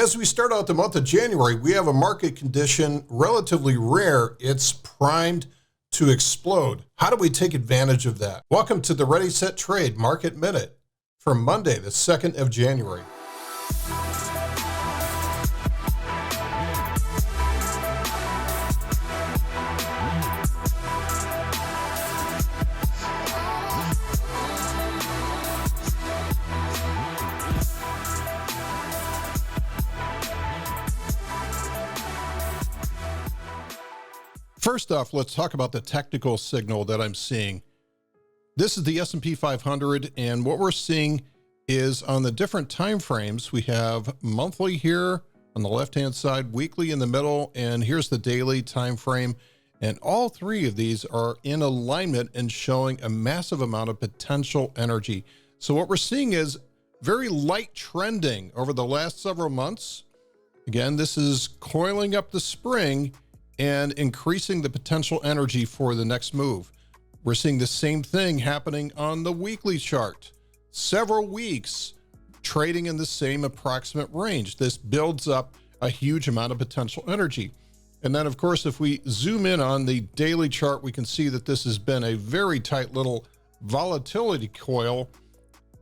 As we start out the month of January, we have a market condition relatively rare. It's primed to explode. How do we take advantage of that? Welcome to the ReadySetTrade Market Minute for Monday, the 2nd of January. First off, let's talk about the technical signal that I'm seeing. This is the S&P 500, and what we're seeing is on the different time frames, we have monthly here on the left-hand side, weekly in the middle, and here's the daily time frame. And all three of these are in alignment and showing a massive amount of potential energy. So what we're seeing is very light trending over the last several months. Again, this is coiling up the spring and increasing the potential energy for the next move. We're seeing the same thing happening on the weekly chart. Several weeks trading in the same approximate range. This builds up a huge amount of potential energy. And then, of course, if we zoom in on the daily chart, we can see that this has been a very tight little volatility coil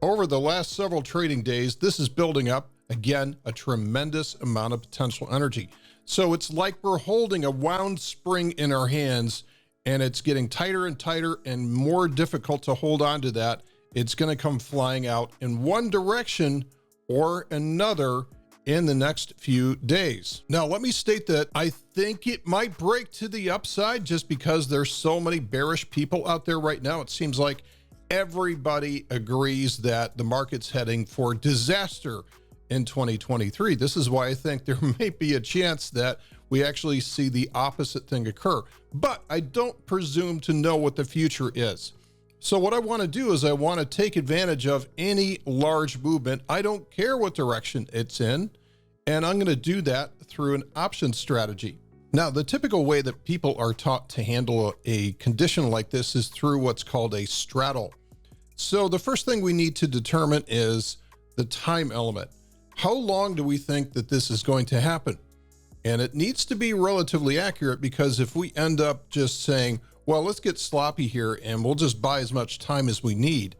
over the last several trading days. This is building up, again, a tremendous amount of potential energy. So it's like we're holding a wound spring in our hands, and it's getting tighter and tighter and more difficult to hold on to that. It's going to come flying out in one direction or another in the next few days. Now, let me state that I think it might break to the upside just because there's so many bearish people out there right now. It seems like everybody agrees that the market's heading for disaster in 2023. This is why I think there may be a chance that we actually see the opposite thing occur. But I don't presume to know what the future is. So what I want to do is I want to take advantage of any large movement. I don't care what direction it's in, and I'm going to do that through an option strategy. Now, the typical way that people are taught to handle a condition like this is through what's called a straddle. So the first thing we need to determine is the time element. How long do we think that this is going to happen? And it needs to be relatively accurate, because if we end up just saying, well, let's get sloppy here and we'll just buy as much time as we need,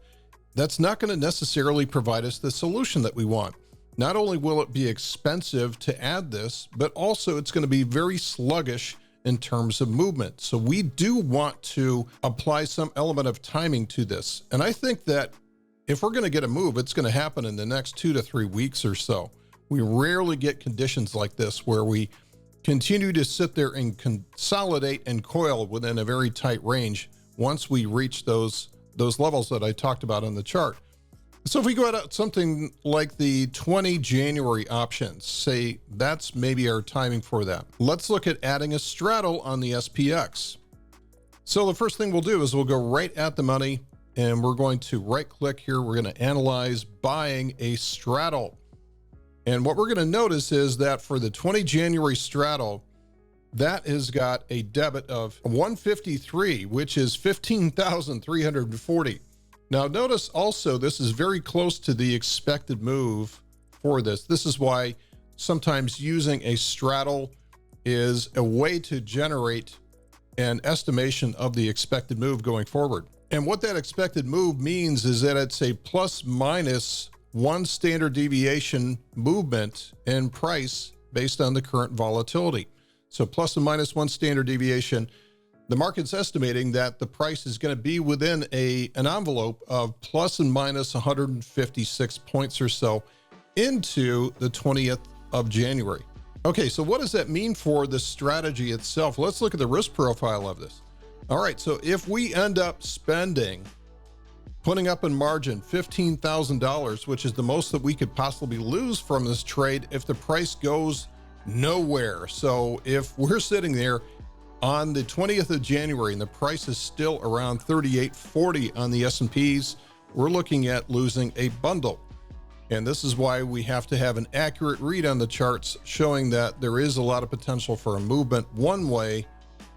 that's not going to necessarily provide us the solution that we want. Not only will it be expensive to add this, but also it's going to be very sluggish in terms of movement. So we do want to apply some element of timing to this. And I think that if we're going to get a move, it's going to happen in the next 2 to 3 weeks or so. We rarely get conditions like this where we continue to sit there and consolidate and coil within a very tight range once we reach those levels that I talked about on the chart. So if we go out something like the 20 January options, say that's maybe our timing for that. Let's look at adding a straddle on the SPX. So the first thing we'll do is we'll go right at the money, and we're going to right click here. We're going to analyze buying a straddle. And what we're going to notice is that for the 20 January straddle, that has got a debit of 153, which is 15,340. Now notice also, this is very close to the expected move for this. This is why sometimes using a straddle is a way to generate an estimation of the expected move going forward. And what that expected move means is that it's a plus minus 1 standard deviation movement in price based on the current volatility. So plus and minus 1 standard deviation, the market's estimating that the price is going to be within an envelope of plus and minus 156 points or so into the 20th of January. Okay, so what does that mean for the strategy itself? Let's look at the risk profile of this. All right, so if we end up putting up in margin $15,000, which is the most that we could possibly lose from this trade if the price goes nowhere. So if we're sitting there on the 20th of January and the price is still around 38.40 on the S&Ps, we're looking at losing a bundle. And this is why we have to have an accurate read on the charts showing that there is a lot of potential for a movement one way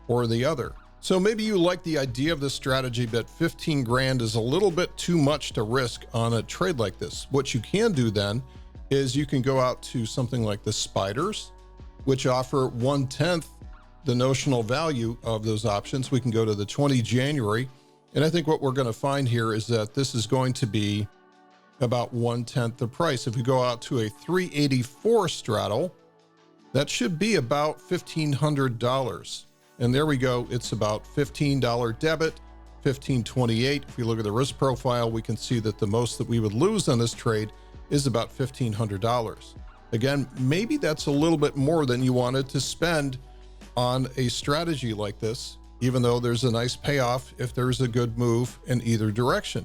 or the other. So maybe you like the idea of this strategy, but 15 grand is a little bit too much to risk on a trade like this. What you can do then is you can go out to something like the spiders, which offer 1/10 the notional value of those options. We can go to the 20 January. And I think what we're going to find here is that this is going to be about 1/10 the price. If we go out to a 384 straddle, that should be about $1,500. And there we go. It's about $15 debit, $15.28. If we look at the risk profile, we can see that the most that we would lose on this trade is about $1,500. Again, maybe that's a little bit more than you wanted to spend on a strategy like this, even though there's a nice payoff if there's a good move in either direction.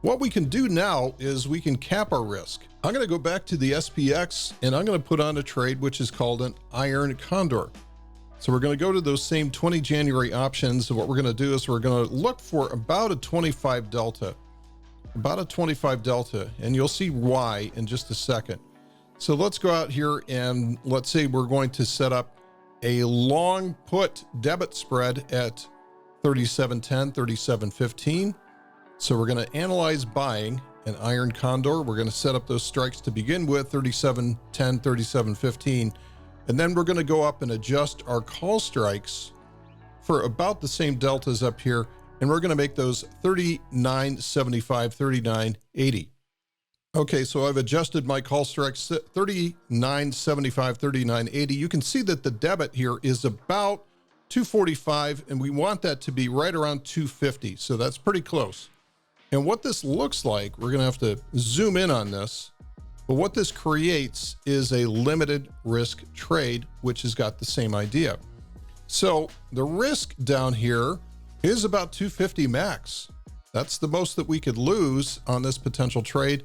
What we can do now is we can cap our risk. I'm going to go back to the SPX and I'm going to put on a trade which is called an iron condor. So we're going to go to those same 20 January options. And what we're going to do is we're going to look for about a 25 delta, and you'll see why in just a second. So let's go out here and let's say we're going to set up a long put debit spread at 37.10, 37.15. So we're going to analyze buying an iron condor. We're going to set up those strikes to begin with, 37.10, 37.15. And then we're going to go up and adjust our call strikes for about the same deltas up here. And we're going to make those 39.75, 39.80. Okay, so I've adjusted my call strikes 39.75, 39.80. You can see that the debit here is about 245, and we want that to be right around 250. So that's pretty close. And what this looks like, we're going to have to zoom in on this, but what this creates is a limited risk trade, which has got the same idea. So the risk down here is about 250 max. That's the most that we could lose on this potential trade.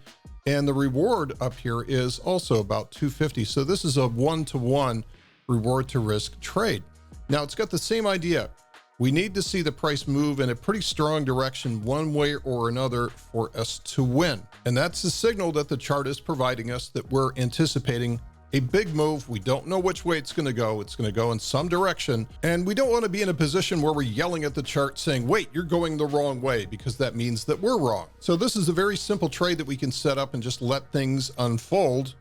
And the reward up here is also about 250. So this is a 1-to-1 reward to risk trade. Now it's got the same idea. We need to see the price move in a pretty strong direction one way or another for us to win. And that's the signal that the chart is providing us that we're anticipating a big move. We don't know which way it's going to go. It's going to go in some direction. And we don't want to be in a position where we're yelling at the chart saying, wait, you're going the wrong way, because that means that we're wrong. So this is a very simple trade that we can set up and just let things unfold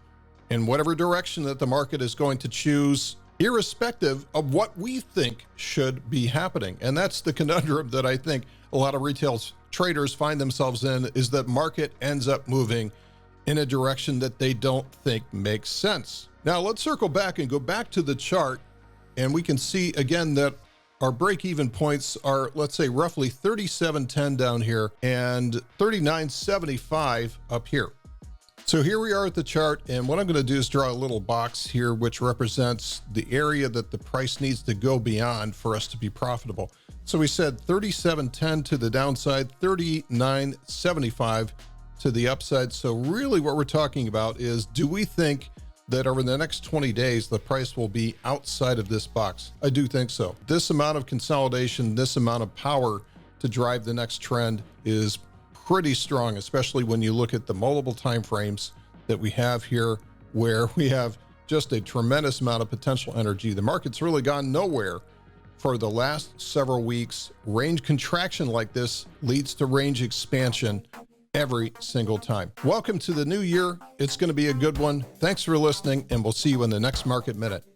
in whatever direction that the market is going to choose, irrespective of what we think should be happening. And that's the conundrum that I think a lot of retail traders find themselves in, is that market ends up moving in a direction that they don't think makes sense. Now let's circle back and go back to the chart, and we can see again that our break-even points are, let's say, roughly 37.10 down here and 39.75 up here. So here we are at the chart, and what I'm going to do is draw a little box here which represents the area that the price needs to go beyond for us to be profitable. So we said 37.10 to the downside, 39.75 to the upside. So really what we're talking about is, do we think that over the next 20 days, the price will be outside of this box? I do think so. This amount of consolidation, this amount of power to drive the next trend is pretty strong, especially when you look at the multiple time frames that we have here, where we have just a tremendous amount of potential energy. The market's really gone nowhere for the last several weeks. Range contraction like this leads to range expansion every single time. Welcome to the new year. It's going to be a good one. Thanks for listening, and we'll see you in the next Market Minute.